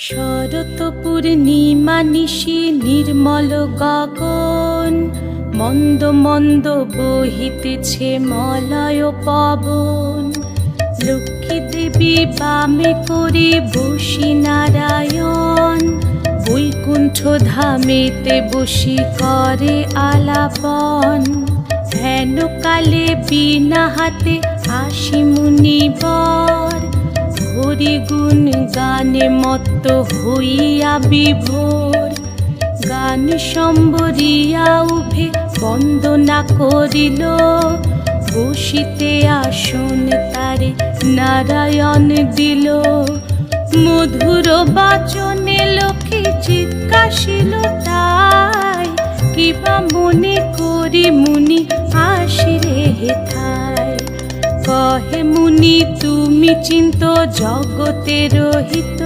শরৎ পূর্ণিমা নিশি নির্মল গগন, মন্দ মন্দ বহিতেছে মলয় পবন। লক্ষ্মী দেবী বামে করে বসি নারায়ণ, বৈকুণ্ঠ ধামেতে বসি করে আলাপন। হেন কালে বিনা হাতে আসি মুনিবর, হরি গুণ গানে মত্ত হইয়া বিভোর। গান সম্বরিয়া উভে বন্দনা করিল, বসিতে আসন তারে নারায়ণ দিল। মধুর বাচনে লক্ষ্মী জিজ্ঞাসিল তাই, কিবা মনে করি মুনি আসিরে হেথায়। কহে মুনি তুমি চিন্ত জগতের হিত।